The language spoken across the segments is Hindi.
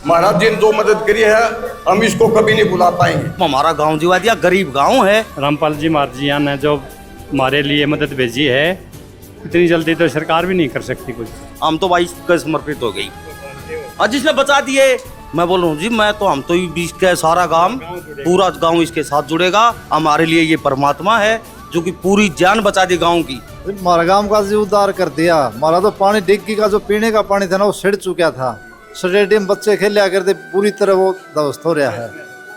महाराज जी ने जो मदद करी है हम इसको कभी नहीं भुला पाएंगे। हमारा गांव जीवादिया गरीब गांव है। रामपाल जी महाराजिया ने जो हमारे लिए मदद भेजी है, इतनी जल्दी तो सरकार भी नहीं कर सकती कुछ। हम तो भाई का समर्पित हो गई। आज इसने बचा दिए। मैं बोल रहा हूँ जी, हम तो इसके सारा गांव, पूरा गांव इसके साथ जुड़ेगा। हमारे लिए ये परमात्मा है जो कि पूरी जान बचा दी गांव की। हमारा गांव का जी उद्धार कर दिया। हमारा तो पानी डिग्गी का जो पीने का पानी था ना, वो सिड़ चुका था। स्टेडियम बच्चे खेलिया करते, पूरी तरह वो ध्वस्त हो रहा है,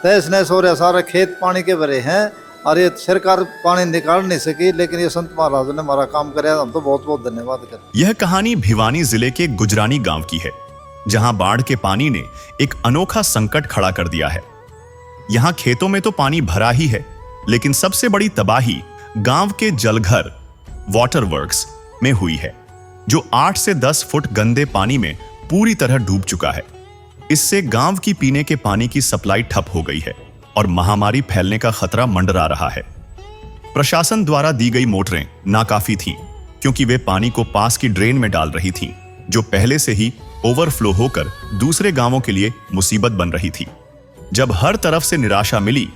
तहस नहस हो रहा है। सारे खेत पानी के भरे हैं और ये सरकार पानी निकाल नहीं सकी, लेकिन ये संत महाराज ने हमारा काम कराया। हम तो बहुत बहुत धन्यवाद करते। यह कहानी भिवानी जिले के गुजरानी गांव की है, जहां बाढ़ के पानी ने एक अनोखा संकट खड़ा कर दिया है। यहां खेतों में तो पानी भरा ही है, लेकिन सबसे बड़ी तबाही गांव के जलघर वाटर वर्क्स में हुई है, जो 8 से 10 फुट गंदे पानी में पूरी तरह डूब चुका है। इससे गांव की पीने के पानी की सप्लाई ठप हो गई है और महामारी फैलने का खतरा मंडरा रहा है। प्रशासन द्वारा दी गई मोटरें नाकाफी थीं, क्योंकि वे पानी को पास की ड्रेन में डाल रही थीं, जो पहले से ही ओवरफ्लो होकर दूसरे गांवों के लिए मुसीबत बन रही थी। जब हर तरफ से निराशा मिली,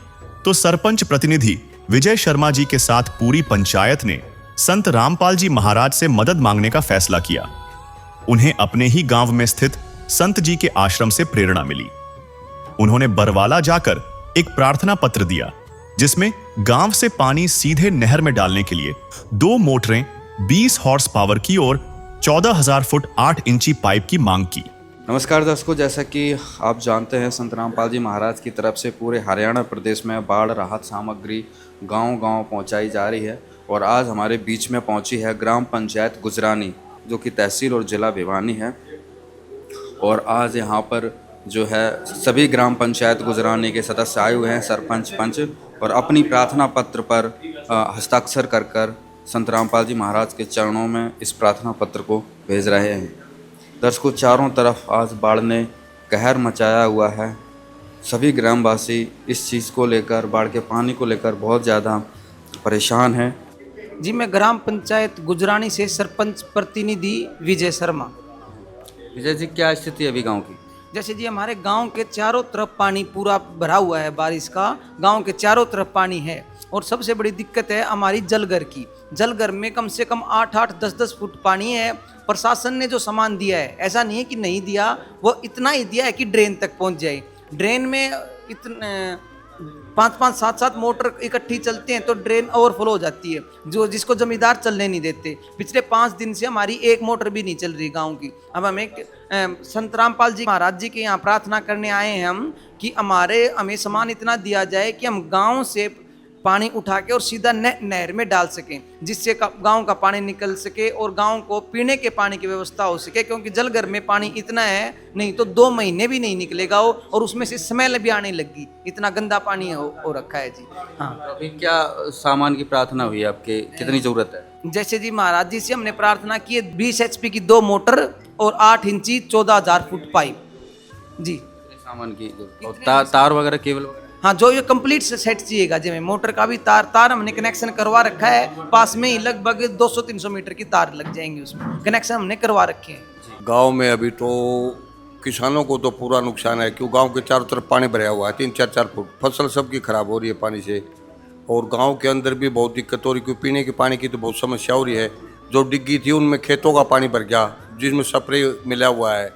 तो सरपंच प्रतिनिधि विजय शर्मा जी के साथ पूरी पंचायत ने संत रामपाल जी महाराज से मदद मांगने का फैसला किया। उन्हें अपने ही गांव में स्थित संत जी के आश्रम से प्रेरणा मिली। उन्होंने बरवाला जाकर एक प्रार्थना पत्र दिया, जिसमें गांव से पानी सीधे नहर में डालने के लिए 2 मोटरें 20 हॉर्स पावर की और 14,000 फुट 8 इंची पाइप की मांग की। नमस्कार दर्शकों, जैसा कि आप जानते हैं, संत रामपाल जी महाराज की तरफ से पूरे हरियाणा प्रदेश में बाढ़ राहत सामग्री गांव-गांव पहुंचाई जा रही है। और आज हमारे बीच में पहुंची है ग्राम पंचायत गुजरानी, जो कि तहसील और ज़िला भिवानी है। और आज यहां पर जो है सभी ग्राम पंचायत गुजरानी के सदस्य आए हुए हैं, सरपंच पंच, और अपनी प्रार्थना पत्र पर हस्ताक्षर कर संत रामपाल जी महाराज के चरणों में इस प्रार्थना पत्र को भेज रहे हैं। दर्शकों, चारों तरफ आज बाढ़ ने कहर मचाया हुआ है। सभी ग्रामवासी इस चीज़ को लेकर, बाढ़ के पानी को लेकर बहुत ज़्यादा परेशान हैं। जी, मैं ग्राम पंचायत गुजरानी से सरपंच प्रतिनिधि विजय शर्मा। विजय जी, क्या स्थिति है अभी गांव की? जैसे जी, हमारे गांव के चारों तरफ पानी पूरा भरा हुआ है, बारिश का गांव के चारों तरफ पानी है। और सबसे बड़ी दिक्कत है हमारी जलघर की। जलघर में कम से कम 8-8, 10-10 फुट पानी है। प्रशासन ने जो सामान दिया है, ऐसा नहीं है कि नहीं दिया, वो इतना ही दिया है कि ड्रेन तक पहुंच जाए। ड्रेन में इतने 5-5, 7-7 मोटर इकट्ठी चलते हैं तो ड्रेन ओवरफ्लो हो जाती है, जिसको जमींदार चलने नहीं देते। पिछले 5 दिन से हमारी एक मोटर भी नहीं चल रही गांव की। अब हमें संत रामपाल जी महाराज जी के यहाँ प्रार्थना करने आए हैं हम कि हमें सामान इतना दिया जाए कि हम गांव से पानी उठा के और सीधा नहर में डाल सकें, जिससे गांव का पानी निकल सके और गांव को पीने के पानी की व्यवस्था हो सके। क्योंकि जलघर में पानी इतना है, नहीं तो 2 महीने भी नहीं निकलेगा और उसमें से स्मेल भी आने लगी, इतना गंदा पानी हो रखा है जी। हाँ, तो अभी क्या सामान की प्रार्थना हुई है आपके, कितनी ज़रूरत है? जैसे जी, महाराज जी से हमने प्रार्थना की है 20 HP की 2 मोटर और 8 इंची 14,000 फुट पाइप जी। सामान की तार वगैरह, केबल वगैरह? हाँ, जो ये कंप्लीट सेट चाहिएगा जी। में मोटर का भी तार हमने कनेक्शन करवा रखा है। पास में ही लगभग 200-300 मीटर की तार लग जाएंगी, उसमें कनेक्शन हमने करवा रखे हैं। गांव में अभी तो किसानों को तो पूरा नुकसान है, क्यों गांव के चारों तरफ पानी भरा हुआ है, 3-4 फुट। फसल सबकी खराब हो रही है पानी से। और गांव के अंदर भी बहुत दिक्कत हो रही है, क्योंकि पीने के पानी की तो बहुत समस्या हो रही है। जो डिग्गी थी उनमें खेतों का पानी भर गया, जिसमें स्प्रे मिला हुआ है,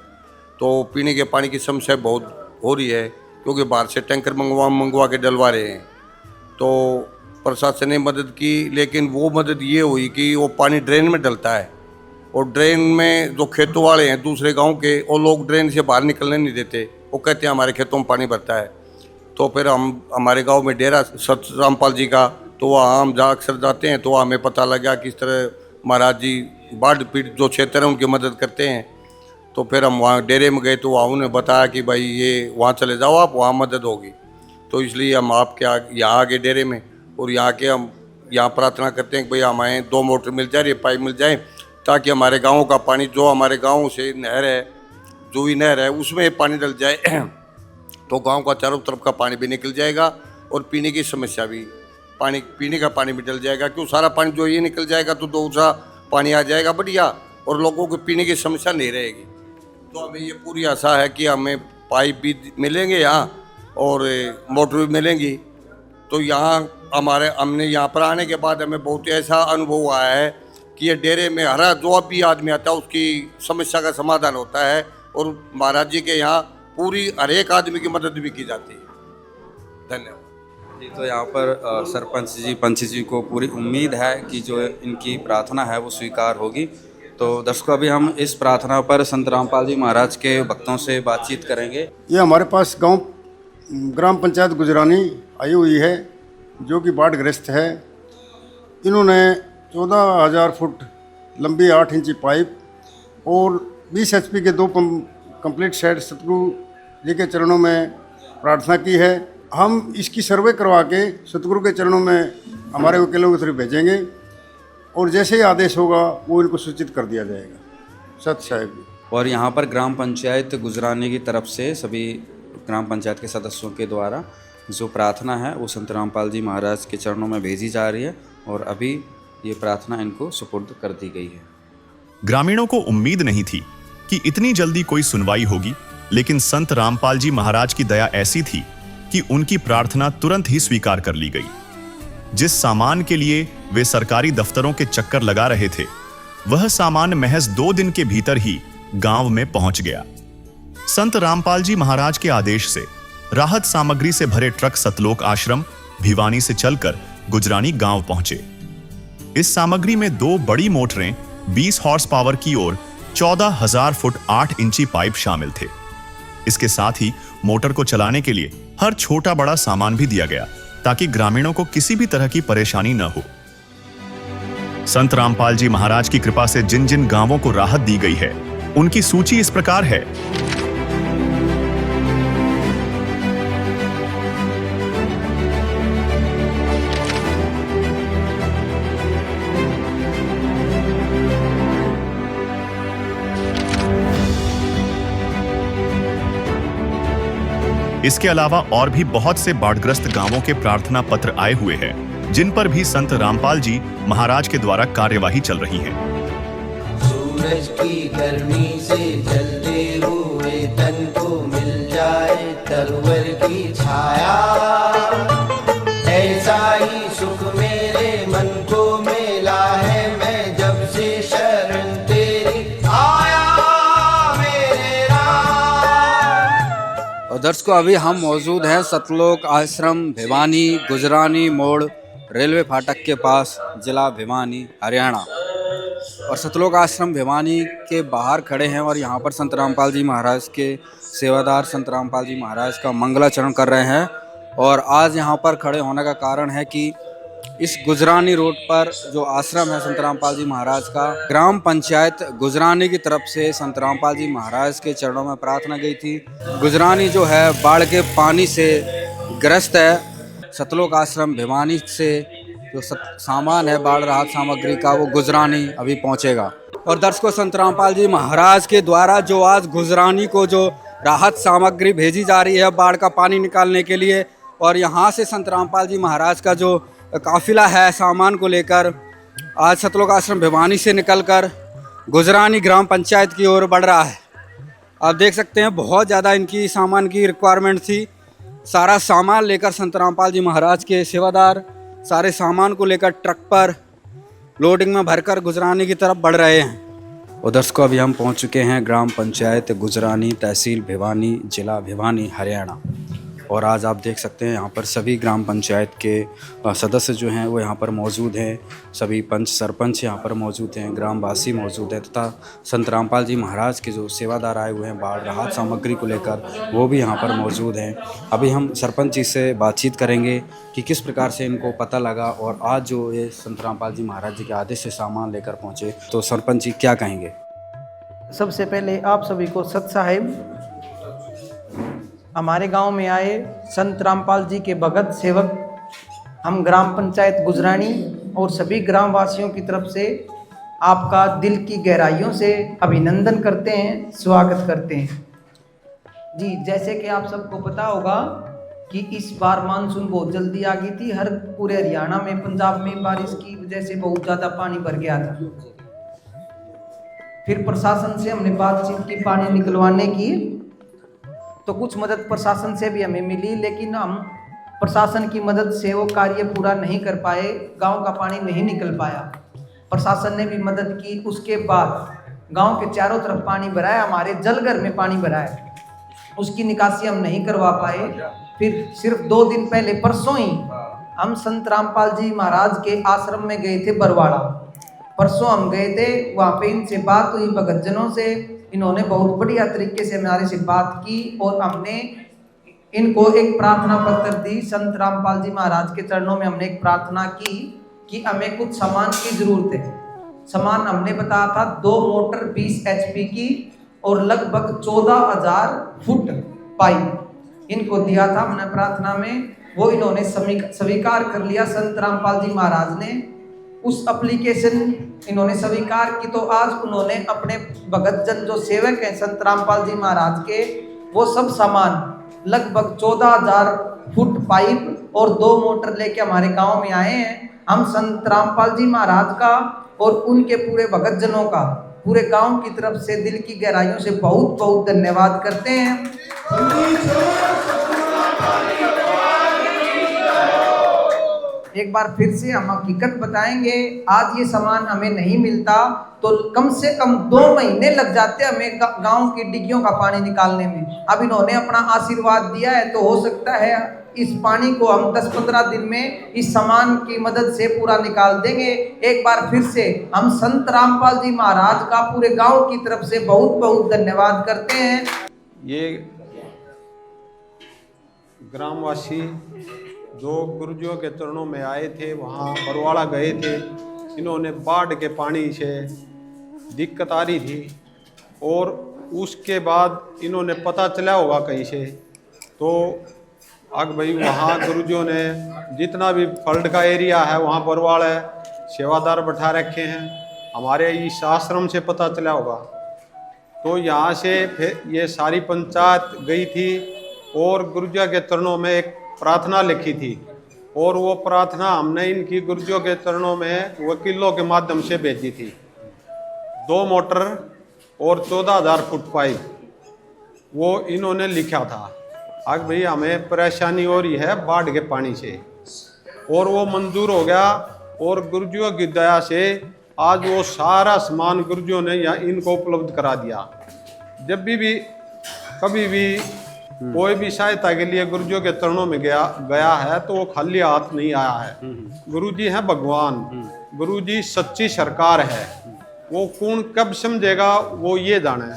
तो पीने के पानी की समस्या बहुत हो रही है, क्योंकि बाहर से टैंकर मंगवा के डलवा रहे हैं। तो प्रशासन ने मदद की, लेकिन वो मदद ये हुई कि वो पानी ड्रेन में डलता है, और ड्रेन में जो खेतों वाले हैं दूसरे गांव के, वो लोग ड्रेन से बाहर निकलने नहीं देते। वो कहते हैं हमारे खेतों में पानी भरता है। तो फिर हमारे गांव में डेरा सत रामपाल जी का, तो वहाँ हम अक्सर जाते हैं, तो हमें पता लगा कि इस तरह महाराज जी बाढ़ पीड़ित जो क्षेत्र है उनकी मदद करते हैं। तो फिर हम वहाँ डेरे में गए, तो वहाँ उन्होंने बताया कि भाई ये वहाँ चले जाओ आप, वहाँ मदद होगी। तो इसलिए हम आपके यहाँ आ गए डेरे में, और यहाँ के हम यहाँ प्रार्थना करते हैं कि भाई हमें 2 मोटर मिल जाए, ये पाइप मिल जाए, ताकि हमारे गाँव का पानी, जो हमारे गाँव से नहर है, जो भी नहर है, उसमें पानी डल जाए तो गाँव का चारों तरफ का पानी भी निकल जाएगा और पीने की समस्या भी, पीने का पानी भी डल जाएगा। क्यों सारा पानी जो ये निकल जाएगा तो दूसरा पानी आ जाएगा बढ़िया, और लोगों को पीने की समस्या नहीं रहेगी। तो हमें ये पूरी आशा है कि हमें पाइप भी मिलेंगे यहाँ और मोटर भी मिलेंगी। तो यहाँ हमने यहाँ पर आने के बाद हमें बहुत ऐसा अनुभव आया है कि ये डेरे में हर जो भी आदमी आता है उसकी समस्या का समाधान होता है और महाराज जी के यहाँ पूरी हर एक आदमी की मदद भी की जाती है। धन्यवाद जी। तो यहाँ पर सरपंच जी पंच जी को पूरी उम्मीद है कि जो इनकी प्रार्थना है वो स्वीकार होगी। तो दर्शकों, अभी हम इस प्रार्थना पर संत रामपाल जी महाराज के भक्तों से बातचीत करेंगे। ये हमारे पास ग्राम पंचायत गुजरानी आई हुई है जो कि बाढ़ग्रस्त है। इन्होंने 14,000 फुट लंबी 8 इंची पाइप और 20 HP के 2 पंप कंप्लीट सेट सतगुरु जी के चरणों में प्रार्थना की है। हम इसकी सर्वे करवा के सतगुरु के चरणों में हमारे वकीलों के थ्रू भेजेंगे और जैसे ही आदेश होगा वो इनको सूचित कर दिया जाएगा। सत साहिब। और यहाँ पर ग्राम पंचायत गुजरानी की तरफ से सभी ग्राम पंचायत के सदस्यों के द्वारा जो प्रार्थना है वो संत रामपाल जी महाराज के चरणों में भेजी जा रही है और अभी ये प्रार्थना इनको सुपुर्द कर दी गई है। ग्रामीणों को उम्मीद नहीं थी कि इतनी जल्दी कोई सुनवाई होगी, लेकिन संत रामपाल जी महाराज की दया ऐसी थी कि उनकी प्रार्थना तुरंत ही स्वीकार कर ली गई। जिस सामान के लिए वे सरकारी दफ्तरों के चक्कर लगा रहे थे, वह सामान महज 2 दिन के भीतर ही गांव में पहुंच गया। संत रामपाल जी महाराज के आदेश से राहत सामग्री से भरे ट्रक सतलोक आश्रम भिवानी से चलकर गुजरानी गांव पहुंचे। इस सामग्री में 2 बड़ी मोटरें 20 हॉर्स पावर की और 14,000 फुट 8 इंची पाइप शामिल थे। इसके साथ ही मोटर को चलाने के लिए हर छोटा बड़ा सामान भी दिया गया ताकि ग्रामीणों को किसी भी तरह की परेशानी न हो। संत रामपाल जी महाराज की कृपा से जिन जिन गांवों को राहत दी गई है, उनकी सूची इस प्रकार है। इसके अलावा और भी बहुत से बाढ़ग्रस्त गांवों के प्रार्थना पत्र आए हुए हैं, जिन पर भी संत रामपाल जी महाराज के द्वारा कार्यवाही चल रही है। सूरज की गर्मी से जलते हुए तन को मिल जाए तरवर की छाया, ऐसा ही सुख मेरे मन को मिला है मैं जब से शरण तेरी आया मेरे राम। और दर्शकों, अभी हम मौजूद हैं सतलोक आश्रम भिवानी गुजरानी मोड़ रेलवे फाटक के पास, जिला भिवानी हरियाणा। और सतलोक आश्रम भिवानी के बाहर खड़े हैं और यहाँ पर संत रामपाल जी महाराज के सेवादार संत रामपाल जी महाराज का मंगलाचरण कर रहे हैं। और आज यहाँ पर खड़े होने का कारण है कि इस गुजरानी रोड पर जो आश्रम है संत रामपाल जी महाराज का, ग्राम पंचायत गुजरानी की तरफ से संत रामपाल जी महाराज के चरणों में प्रार्थना गई थी। गुजरानी जो है बाढ़ के पानी से ग्रस्त है। सतलोक आश्रम भिवानी से जो सामान है बाढ़ राहत सामग्री का, वो गुजरानी अभी पहुंचेगा। और दर्शकों, संत रामपाल जी महाराज के द्वारा जो आज गुजरानी को जो राहत सामग्री भेजी जा रही है बाढ़ का पानी निकालने के लिए, और यहाँ से संत रामपाल जी महाराज का जो काफिला है सामान को लेकर आज सतलोक आश्रम भिवानी से निकलकर गुजरानी ग्राम पंचायत की ओर बढ़ रहा है। आप देख सकते हैं बहुत ज़्यादा इनकी सामान की रिक्वायरमेंट थी। सारा सामान लेकर संत रामपाल जी महाराज के सेवादार सारे सामान को लेकर ट्रक पर लोडिंग में भरकर गुजरानी की तरफ बढ़ रहे हैं। और दर्शकों, अभी हम पहुंच चुके हैं ग्राम पंचायत गुजरानी, तहसील भिवानी, जिला भिवानी, हरियाणा। और आज आप देख सकते हैं यहाँ पर सभी ग्राम पंचायत के सदस्य जो हैं वो यहाँ पर मौजूद हैं। सभी पंच सरपंच यहाँ पर मौजूद हैं, ग्रामवासी मौजूद हैं तथा संत रामपाल जी महाराज के जो सेवादार आए हुए हैं बाढ़ राहत सामग्री को लेकर, वो भी यहाँ पर मौजूद हैं। अभी हम सरपंच जी से बातचीत करेंगे कि किस प्रकार से इनको पता लगा और आज जो ये संत रामपाल जी महाराज जी के आदेश से सामान लेकर पहुँचे। तो सरपंच जी क्या कहेंगे? सबसे पहले आप सभी को सत साहिब। हमारे गांव में आए संत रामपाल जी के भगत सेवक हम ग्राम पंचायत गुजरानी और सभी ग्रामवासियों की तरफ से आपका दिल की गहराइयों से अभिनंदन करते हैं, स्वागत करते हैं। जी, जैसे कि आप सबको पता होगा कि इस बार मानसून बहुत जल्दी आ गई थी। हर पूरे हरियाणा में, पंजाब में बारिश की वजह से बहुत ज़्यादा पानी भर गया था। फिर प्रशासन से हमने बातचीत की पानी निकलवाने की, तो कुछ मदद प्रशासन से भी हमें मिली, लेकिन हम प्रशासन की मदद से वो कार्य पूरा नहीं कर पाए, गांव का पानी नहीं निकल पाया। प्रशासन ने भी मदद की, उसके बाद गांव के चारों तरफ पानी भरा है, हमारे जलघर में पानी भरा है, उसकी निकासी हम नहीं करवा पाए। फिर सिर्फ 2 दिन पहले परसों ही हम संत रामपाल जी महाराज के आश्रम में गए थे बरवाड़ा। परसों हम गए थे, वहाँ पे इनसे बात हुई भगतजनों से, इन्होंने बहुत बढ़िया तरीके से हमारे से बात की और हमने इनको एक प्रार्थना पत्र दी। संत रामपाल जी महाराज के चरणों में हमने एक प्रार्थना की कि हमें कुछ सामान की जरूरत है। सामान हमने बताया था 2 मोटर 20 HP की और लगभग 14,000 फुट पाइप इनको दिया था हमने प्रार्थना में, वो इन्होंने स्वीकार कर लिया। संत रामपाल जी महाराज ने उस एप्लीकेशन इन्होंने स्वीकार की, तो आज उन्होंने अपने भगतजन जो सेवक हैं संत रामपाल जी महाराज के, वो सब सामान लगभग 14,000 फुट पाइप और 2 मोटर लेके हमारे गांव में आए हैं। हम संत रामपाल जी महाराज का और उनके पूरे भगतजनों का पूरे गांव की तरफ से दिल की गहराइयों से बहुत बहुत धन्यवाद करते हैं। एक बार फिर से हम हकीकत बताएंगे, आज ये सामान हमें नहीं मिलता तो कम से कम 2 महीने लग जाते हमें गांव की डिग्गियों का पानी निकालने में। अब इन्होंने अपना आशीर्वाद दिया है तो हो सकता है इस पानी को हम 10-15 दिन में इस सामान की मदद से पूरा निकाल देंगे। एक बार फिर से हम संत रामपाल जी महाराज का पूरे गांव की तरफ से बहुत बहुत धन्यवाद करते हैं। ये ग्रामवासी जो गुरुजियों के चरणों में आए थे, वहाँ बरवाड़ा गए थे, इन्होंने बाढ़ के पानी से दिक्कत आ रही थी और उसके बाद इन्होंने पता चला होगा कहीं से, तो अब भाई वहाँ गुरुजियों ने जितना भी फल्ड का एरिया है वहाँ बरवाड़ा सेवादार बैठा रखे हैं, हमारे इस आश्रम से पता चला होगा। तो यहाँ से फिर ये सारी पंचायत गई थी और गुरुजियों के चरणों में एक प्रार्थना लिखी थी और वो प्रार्थना हमने इनकी गुरुजियों के चरणों में वकीलों के माध्यम से भेजी थी। 2 मोटर और 14,000 फुट पाइप वो इन्होंने लिखा था। आज भाई हमें परेशानी हो रही है बाढ़ के पानी से और वो मंजूर हो गया और गुरुजियों की दया से आज वो सारा सामान गुरुजियों ने यहाँ इनको उपलब्ध करा दिया। जब भी कभी भी कोई भी सहायता के लिए गुरुजियों के चरणों में गया है तो वो खाली हाथ नहीं आया है। गुरुजी हैं भगवान, गुरुजी सच्ची सरकार है, वो कौन कब समझेगा वो ये जाने,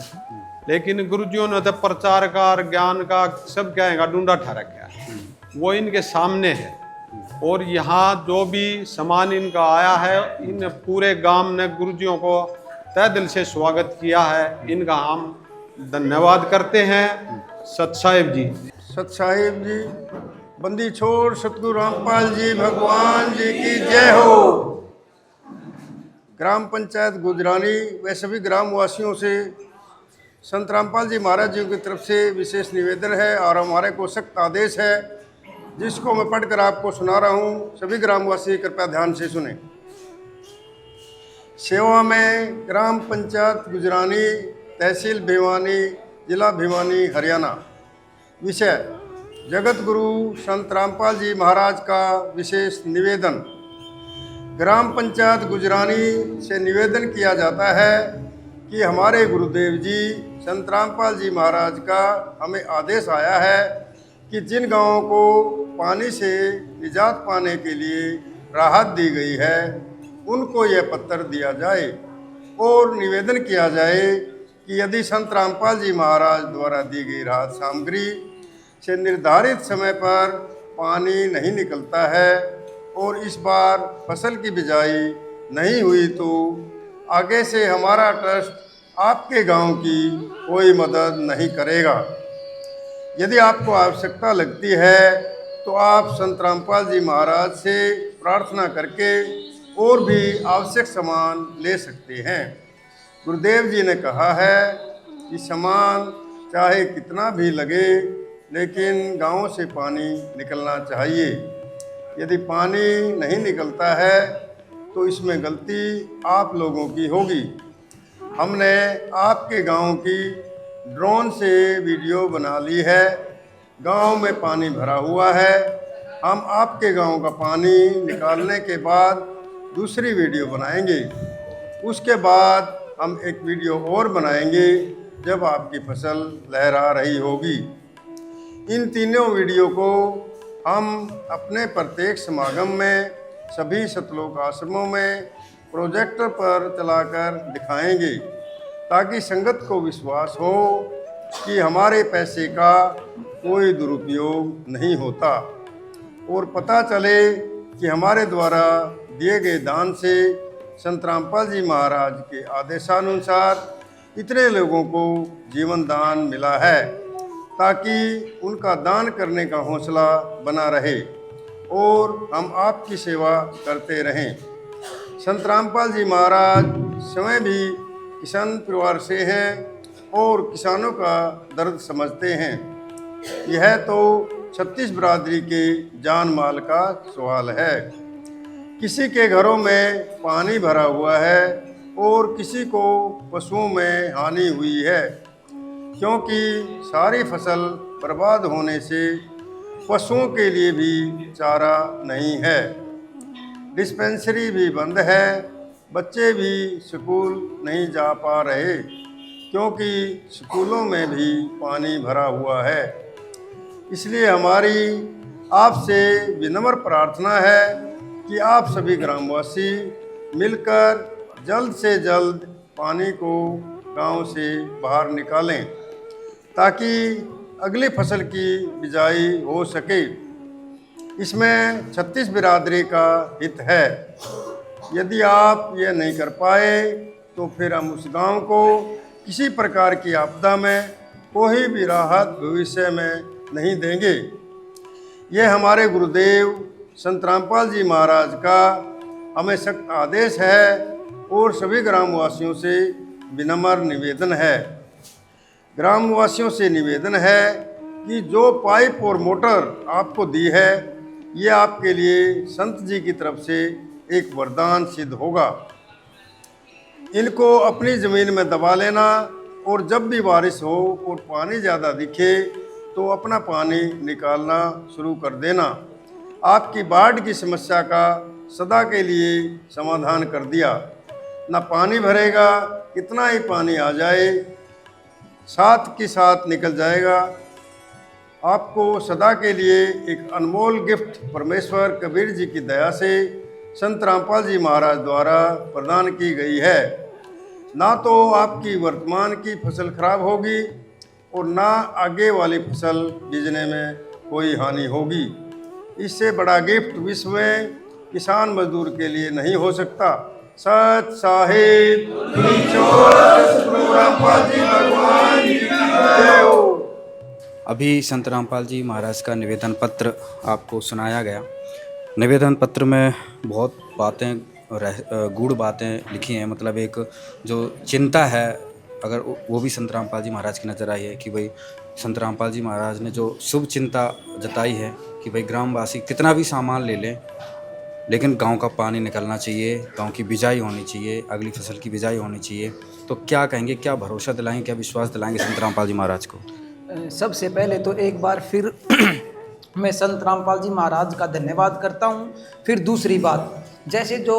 लेकिन गुरुजियों ने तो प्रचार का ज्ञान का सब कहेगा ढूंढा ठा रखा है, वो इनके सामने है। और यहाँ जो भी सामान इनका आया है, इन पूरे गांव ने गुरुजियों को तहे दिल से स्वागत किया है, इनका हम धन्यवाद करते हैं। सत साहिब जी, सत साहिब जी, बंदी छोड़ सतगुरु रामपाल जी भगवान जी की जय हो। ग्राम पंचायत गुजरानी व सभी ग्रामवासियों से संत रामपाल जी महाराज जी की तरफ से विशेष निवेदन है और हमारे को सख्त आदेश है, जिसको मैं पढ़कर आपको सुना रहा हूँ। सभी ग्रामवासी कृपया ध्यान से सुने। सेवा में ग्राम पंचायत गुजरानी, तहसील भिवानी, जिला भिवानी, हरियाणा। विषय जगत गुरु संत रामपाल जी महाराज का विशेष निवेदन। ग्राम पंचायत गुजरानी से निवेदन किया जाता है कि हमारे गुरुदेव जी संत रामपाल जी महाराज का हमें आदेश आया है कि जिन गांवों को पानी से निजात पाने के लिए राहत दी गई है उनको यह पत्र दिया जाए और निवेदन किया जाए कि यदि संत रामपाल जी महाराज द्वारा दी गई राहत सामग्री से निर्धारित समय पर पानी नहीं निकलता है और इस बार फसल की बिजाई नहीं हुई तो आगे से हमारा ट्रस्ट आपके गांव की कोई मदद नहीं करेगा। यदि आपको आवश्यकता लगती है तो आप संत रामपाल जी महाराज से प्रार्थना करके और भी आवश्यक सामान ले सकते हैं। गुरुदेव जी ने कहा है कि सामान चाहे कितना भी लगे लेकिन गांव से पानी निकलना चाहिए। यदि पानी नहीं निकलता है तो इसमें गलती आप लोगों की होगी। हमने आपके गांव की ड्रोन से वीडियो बना ली है। गांव में पानी भरा हुआ है। हम आपके गांव का पानी निकालने के बाद दूसरी वीडियो बनाएंगे। उसके बाद हम एक वीडियो और बनाएंगे जब आपकी फसल लहरा रही होगी। इन तीनों वीडियो को हम अपने प्रत्येक समागम में सभी सतलोक आश्रमों में प्रोजेक्टर पर चलाकर दिखाएंगे ताकि संगत को विश्वास हो कि हमारे पैसे का कोई दुरुपयोग नहीं होता और पता चले कि हमारे द्वारा दिए गए दान से संत रामपाल जी महाराज के आदेशानुसार इतने लोगों को जीवन दान मिला है, ताकि उनका दान करने का हौसला बना रहे और हम आपकी सेवा करते रहें। संत रामपाल जी महाराज स्वयं भी किसान परिवार से हैं और किसानों का दर्द समझते हैं। यह तो 36 बिरादरी के जान माल का सवाल है। किसी के घरों में पानी भरा हुआ है और किसी को पशुओं में हानि हुई है, क्योंकि सारी फसल बर्बाद होने से पशुओं के लिए भी चारा नहीं है। डिस्पेंसरी भी बंद है। बच्चे भी स्कूल नहीं जा पा रहे क्योंकि स्कूलों में भी पानी भरा हुआ है। इसलिए हमारी आपसे विनम्र प्रार्थना है कि आप सभी ग्रामवासी मिलकर जल्द से जल्द पानी को गांव से बाहर निकालें ताकि अगली फसल की बिजाई हो सके। इसमें 36 बिरादरी का हित है। यदि आप ये नहीं कर पाए तो फिर हम उस गांव को किसी प्रकार की आपदा में कोई भी राहत भविष्य में नहीं देंगे। यह हमारे गुरुदेव संत रामपाल जी महाराज का हमें सख्त आदेश है और सभी ग्रामवासियों से विनम्र निवेदन है। ग्रामवासियों से निवेदन है कि जो पाइप और मोटर आपको दी है, ये आपके लिए संत जी की तरफ से एक वरदान सिद्ध होगा। इनको अपनी ज़मीन में दबा लेना और जब भी बारिश हो और पानी ज़्यादा दिखे तो अपना पानी निकालना शुरू कर देना। आपकी बाढ़ की समस्या का सदा के लिए समाधान कर दिया। ना पानी भरेगा, कितना ही पानी आ जाए साथ के साथ निकल जाएगा। आपको सदा के लिए एक अनमोल गिफ्ट परमेश्वर कबीर जी की दया से संत रामपाल जी महाराज द्वारा प्रदान की गई है। ना तो आपकी वर्तमान की फसल खराब होगी और ना आगे वाली फसल बीजने में कोई हानि होगी। इससे बड़ा गिफ्ट विश्व में किसान मजदूर के लिए नहीं हो सकता। सत साहिब रामपाल जी भगवान की जय हो। अभी संत रामपाल जी महाराज का निवेदन पत्र आपको सुनाया गया। निवेदन पत्र में बहुत बातें गूढ़ बातें लिखी हैं, मतलब एक जो चिंता है अगर वो भी संत रामपाल जी महाराज की नज़र आई है कि भाई संत रामपाल जी महाराज ने जो शुभ चिंता जताई है कि भाई ग्रामवासी कितना भी सामान ले लें लेकिन गांव का पानी निकलना चाहिए, गांव की बिजाई होनी चाहिए, अगली फसल की बिजाई होनी चाहिए। तो क्या कहेंगे, क्या भरोसा दिलाएंगे, क्या विश्वास दिलाएंगे संत रामपाल जी महाराज को? सबसे पहले तो एक बार फिर मैं संत रामपाल जी महाराज का धन्यवाद करता हूँ। फिर दूसरी बात, जैसे जो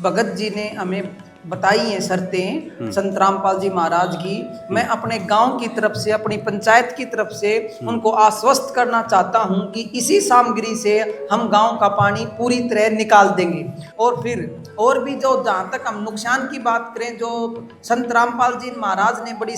भगत जी ने हमें बताई हैं शर्तें संत रामपाल जी महाराज की, मैं अपने गांव की तरफ से, अपनी पंचायत की तरफ से उनको आश्वस्त करना चाहता हूं कि इसी सामग्री से हम गांव का पानी पूरी तरह निकाल देंगे। और फिर और भी जो जहां तक हम नुकसान की बात करें, जो संत रामपाल जी महाराज ने बड़ी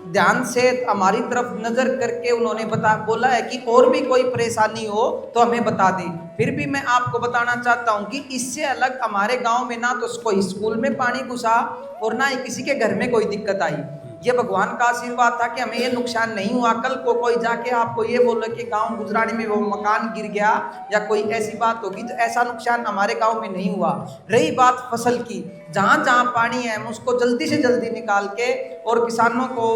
ध्यान से हमारी तरफ नज़र करके उन्होंने बोला है कि और भी कोई परेशानी हो तो हमें बता दें। फिर भी मैं आपको बताना चाहता हूं कि इससे अलग हमारे गांव में ना तो कोई स्कूल में पानी घुसा और ना ही किसी के घर में कोई दिक्कत आई। ये भगवान का आशीर्वाद था कि हमें ये नुकसान नहीं हुआ। कल को कोई जाके आपको ये बोले कि गांव गुजरानी में वो मकान गिर गया या कोई ऐसी बात होगी, तो ऐसा नुकसान हमारे गांव में नहीं हुआ। रही बात फसल की, जहाँ जहाँ पानी है हम उसको जल्दी से जल्दी निकाल के और किसानों को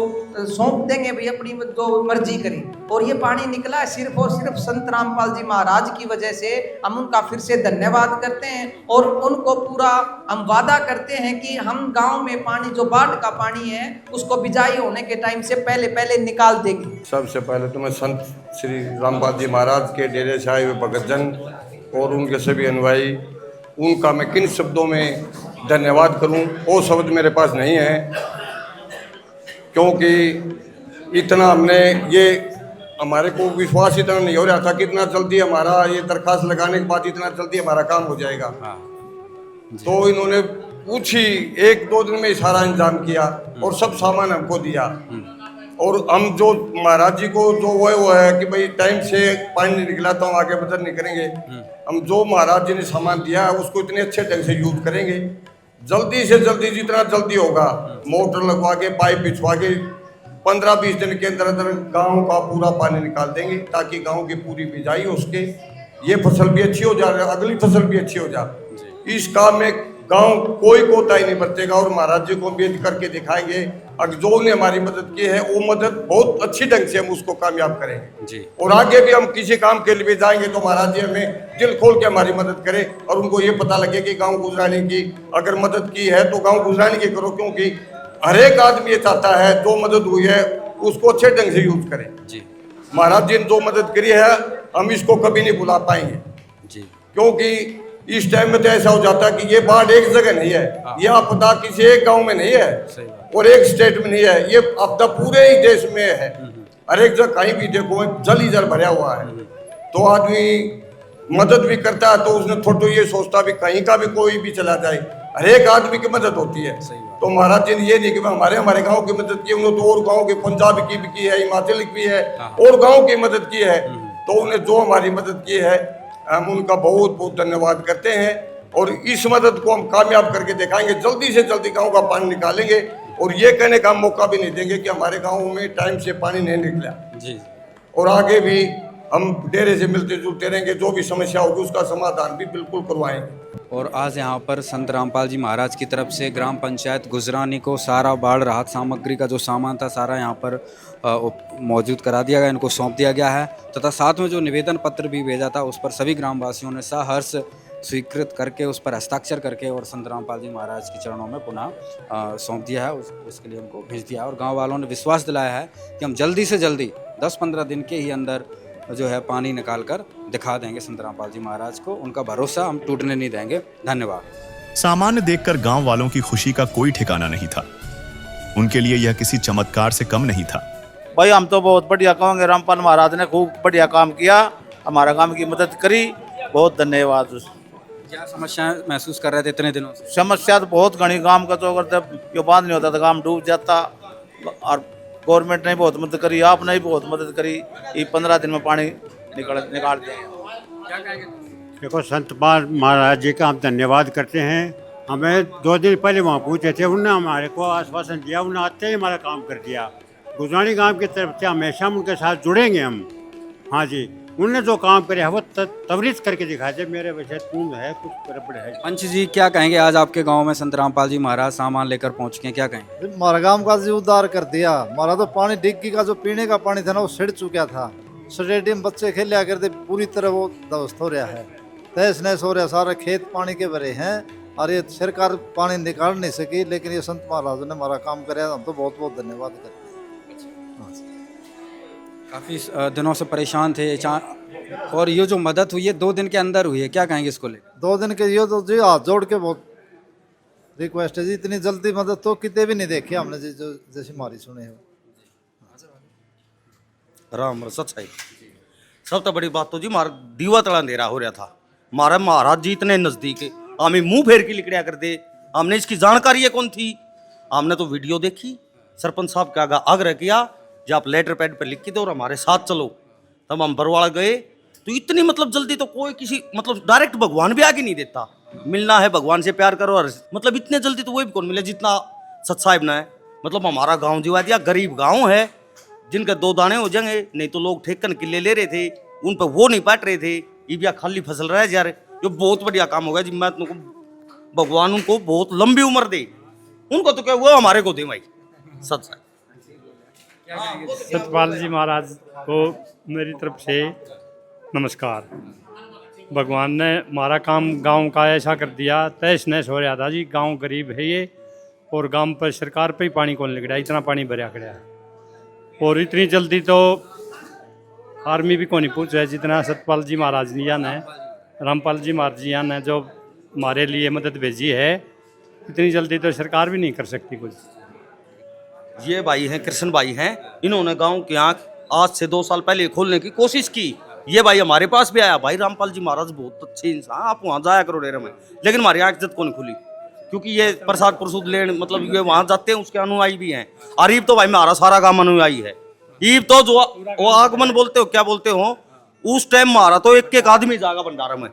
सौंप देंगे भाई, अपनी जो मर्जी करें। और ये पानी निकला है सिर्फ और सिर्फ संत रामपाल जी महाराज की वजह से। हम उनका फिर से धन्यवाद करते हैं और उनको पूरा हम वादा करते हैं कि हम गांव में पानी जो बाढ़ का पानी है उसको बिजाई होने के टाइम से पहले पहले निकाल देंगे। सबसे पहले तो मैं संत श्री रामपाल जी महाराज के डेरे से आए हुए भगतजन और उनके सभी अनुयायी, उनका मैं किन शब्दों में धन्यवाद करूं, वो शब्द मेरे पास नहीं है, क्योंकि इतना हमने ये हमारे को विश्वास इतना नहीं हो रहा था कि इतना जल्दी हमारा ये दरखास्त लगाने के बाद इतना जल्दी हमारा काम हो जाएगा। तो इन्होंने कुछ ही 1-2 दिन में सारा इंतजाम किया और सब सामान हमको दिया। और हम जो महाराज जी को जो वो है कि भाई टाइम से पानी नहीं निकला तो हम आगे बचत नहीं करेंगे। हम जो महाराज जी ने सामान दिया है उसको इतने अच्छे ढंग से यूज करेंगे, जल्दी से जल्दी जितना जल्दी होगा मोटर लगवा के पाइप बिछवा के 15-20 दिन के अंदर अंदर गाँव का पूरा पानी निकाल देंगे, ताकि गाँव की पूरी बिजाई हो उसके, ये फसल भी अच्छी हो जाए, अगली फसल भी अच्छी हो जाए। इस काम में गांव कोई कोताही नहीं बरतेगा और महाराज जी को भी करके दिखाएंगे। अगर जो ने हमारी मदद की है वो मदद बहुत अच्छी ढंग से हम उसको कामयाब करेंगे जी। और आगे भी हम किसी काम के लिए जाएंगे तो महाराज जी हमें दिल खोल के हमारी मदद करें और उनको ये पता लगे कि गाँव गुजराने की अगर मदद की है तो गाँव गुजराने की करो, क्योंकि हर एक आदमी ये चाहता है जो मदद हुई है उसको अच्छे ढंग से यूज करें जी। महाराज जी ने जो मदद करी है हम इसको कभी नहीं भुला पाएंगे जी, क्योंकि इस टाइम में तो ऐसा हो जाता है कि ये बाढ़ एक जगह नहीं है, ये आपदा किसी एक गांव में नहीं है और एक स्टेट में नहीं है, ये आपदा पूरे ही देश में है। हर एक जगह कहीं भी देखो जल ही जल भरा हुआ है। तो आदमी मदद भी करता है तो उसने थोड़ा ये सोचता भी कहीं का भी कोई भी चला जाए, हर एक आदमी की मदद होती है। तो महाराज जी ने ये नहीं कि हमारे गाँव की मदद की, उन्होंने तो और गाँव के पंजाब की भी की है, हिमाचल की भी है और गाँव की मदद की है। तो उन्हें जो हमारी मदद की है हम उनका बहुत बहुत धन्यवाद करते हैं और इस मदद को हम कामयाब करके दिखाएंगे। जल्दी से जल्दी गांव का पानी निकालेंगे और ये कहने का मौका भी नहीं देंगे कि हमारे गांव में टाइम से पानी नहीं निकला जी। और आगे भी हम डेरे से मिलते जुलते रहेंगे, जो भी समस्या होगी उसका समाधान भी बिल्कुल करवाएंगे। और आज यहाँ पर संत रामपाल जी महाराज की तरफ से ग्राम पंचायत गुजरानी को सारा बाढ़ राहत सामग्री का जो सामान था सारा यहाँ पर मौजूद करा दिया गया, इनको सौंप दिया गया है तथा साथ में जो निवेदन पत्र भी भेजा था उस पर सभी ग्रामवासियों ने सहर्ष स्वीकृत करके उस पर हस्ताक्षर करके और संत रामपाल जी महाराज के चरणों में पुनः सौंप दिया है। उसके लिए उनको भेज दिया और गाँव वालों ने विश्वास दिलाया है कि हम जल्दी से जल्दी 10-15 दिन के ही अंदर जो है पानी निकाल कर दिखा देंगे संत रामपाल जी महाराज को। उनका भरोसा हम टूटने नहीं देंगे। धन्यवाद। सामान्य देखकर गांव वालों की खुशी का कोई ठिकाना नहीं था। उनके लिए यह किसी चमत्कार से कम नहीं था। भाई हम तो बहुत बढ़िया कहेंगे, रामपाल महाराज ने खूब बढ़िया काम किया, हमारा काम की मदद करी, बहुत धन्यवाद। क्या समस्याएं महसूस कर रहे थे इतने दिनों से? समस्या तो बहुत घनी, काम का तो अगर जो बांध नहीं होता तो काम डूब जाता। और गवर्नमेंट ने बहुत मदद करी, आपने भी बहुत मदद करी, ये 15 दिन में पानी निकाल दें। देखो संत महाराज जी का हम धन्यवाद करते हैं। हमें 2 दिन पहले वहाँ पूछे थे, उन्होंने हमारे को आश्वासन दिया, उन्होंने आते ही हमारा काम कर दिया। गुजरानी गांव की तरफ से हमेशा उनके साथ जुड़ेंगे हम। हाँ जी, उन्होंने जो काम करे है वो तवरीज करके दिखा दे। मेरे वैसे तुम है कुछ गड़बड़ है। पंच जी क्या कहेंगे, आज आपके गांव में संत रामपाल जी महाराज सामान लेकर पहुंच के, क्या कहेंगे? हमारा गांव का जी उद्धार कर दिया। हमारा तो पानी डिग्गी का जो पीने का पानी था ना वो सिड़ चुका था। स्टेडियम बच्चे खेलिया करते, पूरी तरह वो ध्वस्त हो रहा है, तहस नहस हो रहा, सारे खेत पानी के भरे हैं और ये सरकार पानी निकाल नहीं सकी, लेकिन ये संत महाराज ने हमारा काम कराया, हम तो बहुत बहुत धन्यवाद करते हैं। काफ़ी दिनों से परेशान थे और ये जो मदद हुई है 2 दिन के अंदर हुई है, क्या कहेंगे इसको लेकर? 2 दिन के ये तो जी हाथ जोड़ के बहुत रिक्वेस्ट है जी, इतनी जल्दी मदद तो कितने भी नहीं देखी हमने जी, जो जैसी हमारी सुने हो। राम सच्चाई सबसे बड़ी बात तो जी मारा दीवा तला अंधेरा हो रहा था। हमारा महाराज जी इतने नजदीक है, हमें मुंह फेर के लिकड़िया कर दे, हमने इसकी जानकारी है कौन थी? हमने तो वीडियो देखी, सरपंच साहब के आग्रह किया जो आप लेटर पैड पर लिख के दो और हमारे साथ चलो। तब हम बरवाड़ा गए तो इतनी मतलब जल्दी तो कोई किसी मतलब डायरेक्ट भगवान भी आगे नहीं देता। मिलना है भगवान से प्यार करो, और मतलब इतने जल्दी तो वही भी कौन मिले जितना सच साहिब ना है। मतलब हमारा गाँव जीवा दिया, गरीब गाँव है जिनके 2 दाने हो जाएंगे, नहीं तो लोग ठेकन किले ले रहे थे, उन पर वो नहीं पाट रहे थे, ये भी खाली फसल रह जा रहे। जो बहुत बढ़िया काम हो गया जी। मैं तुमको भगवान उनको बहुत लंबी उम्र दे। उनको तो क्या हुआ, हमारे को दे भाई। सच है। सतपाल जी महाराज को मेरी तरफ से नमस्कार। भगवान ने हमारा काम गांव का ऐसा कर दिया, तहस नहस हो रहा था जी। गांव गरीब है ये, और गांव पर सरकार पे ही पानी कौन लग रहा है, इतना पानी भरा खड़ा है। और इतनी जल्दी तो आर्मी भी कौन नहीं पूछ रहा है जितना सतपाल जी महाराज ने रामपाल जी महाराज जी ने जो हमारे लिए मदद भेजी है, इतनी जल्दी तो सरकार भी नहीं कर सकती कुछ। ये भाई हैं, कृष्ण भाई हैं, इन्होंने गांव की आंख आज से 2 साल पहले खोलने की कोशिश की। ये भाई हमारे पास भी आया, भाई रामपाल जी महाराज बहुत अच्छे इंसान, आप वहाँ जाया करो डेरे में। लेकिन हमारी आंख जब को नहीं खुली, क्योंकि ये प्रसाद प्रसूद लेने मतलब ये वहाँ जाते हैं, उसके अनुयायी भी हैं। और ईब तो भाई हमारा सारा गाँव अनुयायी है। ईब तो जो वो आगमन बोलते हो, क्या बोलते हो, उस टाइम मारा तो एक आदमी जागा भंडारा में।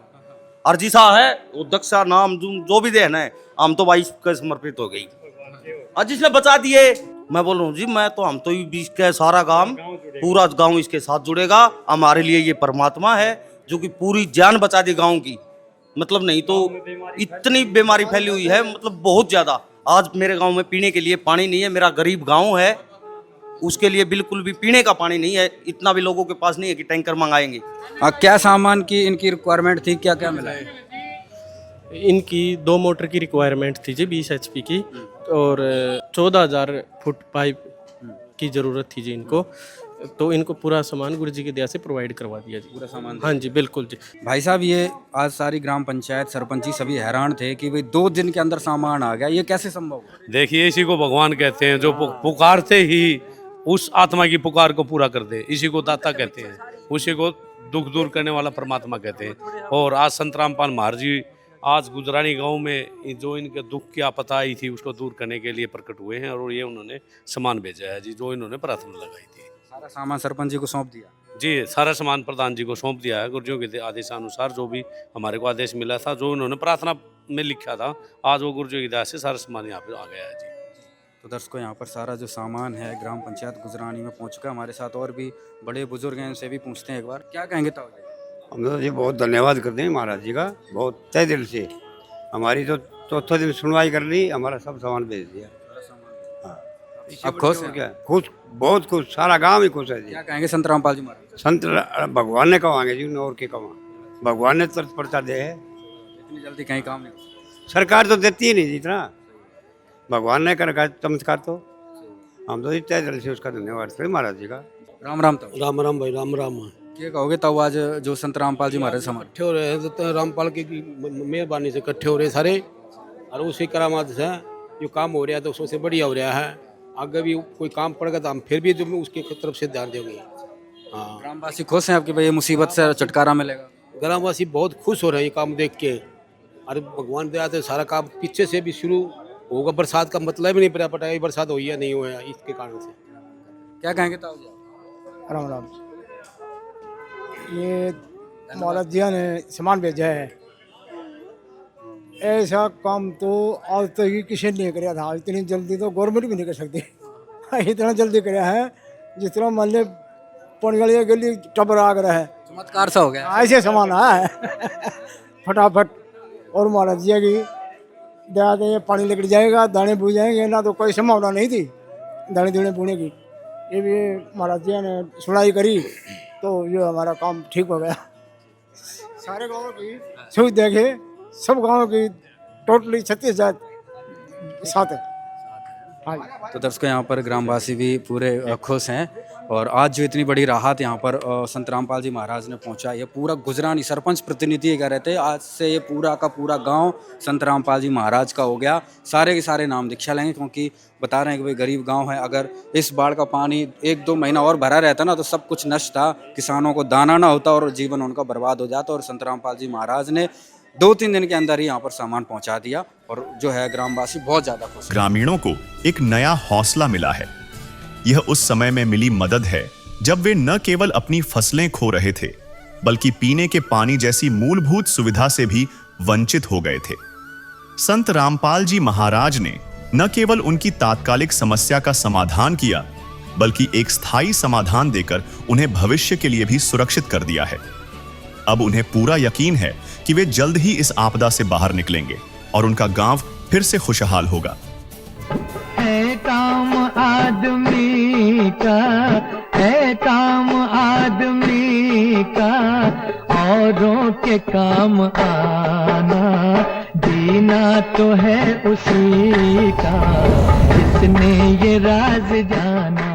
और जिसा है वो दक्षा नाम जो भी देना है, हम तो भाई इसके समर्पित हो गई। और जिसने बचा दिए, मैं बोल रहा हूँ जी, मैं तो हम तो बीच का सारा गांव, पूरा गांव इसके साथ जुड़ेगा। हमारे लिए ये परमात्मा है जो कि पूरी जान बचा दी गांव की। मतलब नहीं तो इतनी बीमारी फैली हुई है, मतलब बहुत ज्यादा। आज मेरे गांव में पीने के लिए पानी नहीं है। मेरा गरीब गांव है, उसके लिए बिल्कुल भी पीने का पानी नहीं है। इतना भी लोगों के पास नहीं है कि टैंकर मंगाएंगे। क्या सामान की इनकी रिक्वायरमेंट थी, क्या क्या मिला? इनकी 2 मोटर की रिक्वायरमेंट थी जी, 20 HP की, और 14,000 फुट पाइप की ज़रूरत थी जी इनको। तो इनको पूरा सामान गुरु जी की दया से प्रोवाइड करवा दिया जी, पूरा सामान। हाँ जी बिल्कुल जी। भाई साहब, ये आज सारी ग्राम पंचायत सरपंच जी सभी हैरान थे कि भाई 2 दिन के अंदर सामान आ गया, ये कैसे संभव? देखिए, इसी को भगवान कहते हैं, जो पुकारते ही उस आत्मा की पुकार को पूरा कर दे, इसी को दाता कहते हैं, उसी को दुख दूर करने वाला परमात्मा कहते हैं। और आज संत रामपाल महाराज जी आज गुजरानी गांव में जो इनके दुख की आपदा आई थी उसको दूर करने के लिए प्रकट हुए हैं, और ये उन्होंने सामान भेजा है जी, जो इन्होंने प्रार्थना लगाई थी। सारा सामान सरपंच जी को सौंप दिया जी, सारा सामान प्रधान जी को सौंप दिया है। गुरुजियों के आदेशानुसार जो भी हमारे को आदेश मिला था, जो उन्होंने प्रार्थना में लिखा था, आज वो गुरुजियों की दया से सारा सामान यहाँ पे आ गया है जी। तो दर्शकों, यहाँ पर सारा जो सामान है ग्राम पंचायत गुजरानी में पहुँच चुका। हमारे साथ और भी बड़े बुजुर्ग हैं, उनसे भी पूछते हैं एक बार, क्या कहेंगे ताऊ जी? हम तो ये बहुत धन्यवाद करते हैं महाराज जी का, बहुत तहे दिल से। हमारी तो चौथे दिन सुनवाई कर ली, हमारा सब सामान भेज दिया। अब खुश हैं? क्या खुश, बहुत खुश, सारा गांव ही खुश है जी। क्या कहेंगे संत रामपाल जी महाराज? संत भगवान ने कमाएंगे जी, और के कमा, भगवान ने तुरंत पर्चा दे है। इतनी जल्दी कहीं काम नहीं, सरकार तो देती ही नहीं जी इतना, भगवान ने कर रखा चमत्कार। तो हम तो तहे दिल से उसका धन्यवाद करें महाराज जी का। राम राम ताऊ। राम राम भाई, राम राम। क्या कहोगे ताऊ, आज जो संत रामपाल जी महाराज समाज इकट्ठे हो रहे हैं, तो रामपाल की मेहरबानी से इकट्ठे हो रहे सारे, और उसी करामात से जो काम हो रहा है तो सबसे बढ़िया हो रहा है। आगे भी कोई काम पड़ेगा तो हम फिर भी जो उसकी तरफ से ध्यान देंगे। हाँ, ग्रामवासी खुश हैं आपके भाई, ये मुसीबत से छुटकारा मिलेगा? ग्रामवासी बहुत खुश हो रहे हैं ये काम देख के। अरे भगवान दया से सारा काम पीछे से भी शुरू होगा। बरसात का मतलब ही नहीं पता पड़ा बरसात हुई या नहीं हुआ, इसके कारण से। क्या कहेंगे ताऊ जी? राम राम। ये महाराज जी ने सामान भेजा है, ऐसा काम तो आज तक ही किसी ने नहीं कराया था। इतनी जल्दी तो गवर्नमेंट भी नहीं कर सकती। इतना जल्दी कराया है जिस तरह मान ले पौड़ी गली टबर आग रहा है, चमत्कार सा हो गया। ऐसे सामान आया है फटाफट। और महाराज जी की दया से पानी निकल जाएगा, दाने बुझ जाएंगे ना, तो कोई संभावना नहीं थी दाने दूने बुने की। ये भी महाराज जी ने सुनाई करी तो ये हमारा काम ठीक हो गया। सारे गाँव की सुविधा के, सब गाँव की टोटली 36,000 साथ है। हाँ, तो दर्शकों, यहाँ पर ग्रामवासी भी पूरे खुश हैं। और आज जो इतनी बड़ी राहत यहाँ पर संत रामपाल जी महाराज ने पहुँचा, ये पूरा गुजरानी सरपंच प्रतिनिधि कह रहे थे, आज से ये पूरा का पूरा गांव संत रामपाल जी महाराज का हो गया। सारे के सारे नाम दीक्षा लेंगे, क्योंकि बता रहे हैं कि भाई गरीब गांव है। अगर इस बाढ़ का पानी 1-2 महीना और भरा रहता ना, तो सब कुछ नष्ट था, किसानों को दाना ना होता और जीवन उनका बर्बाद हो जाता। और संत रामपाल जी महाराज ने 2-3 दिन के अंदर ही यहाँ पर सामान पहुँचा दिया, और जो है ग्रामवासी बहुत ज़्यादा खुश। ग्रामीणों को एक नया हौसला मिला है। यह उस समय में मिली मदद है जब वे न केवल अपनी फसलें खो रहे थे, बल्कि पीने के पानी जैसी मूलभूत सुविधा से भी वंचित हो गए थे। संत रामपाल जी महाराज ने न केवल उनकी तात्कालिक समस्या का समाधान किया, बल्कि एक स्थायी समाधान देकर उन्हें भविष्य के लिए भी सुरक्षित कर दिया है। अब उन्हें पूरा यकीन है कि वे जल्द ही इस आपदा से बाहर निकलेंगे। और उनका गांव फिर से खुशहाल होगा। है काम आदमी का, है काम आदमी का, औरों के काम आना, जीना तो है उसी का जिसने ये राज जाना।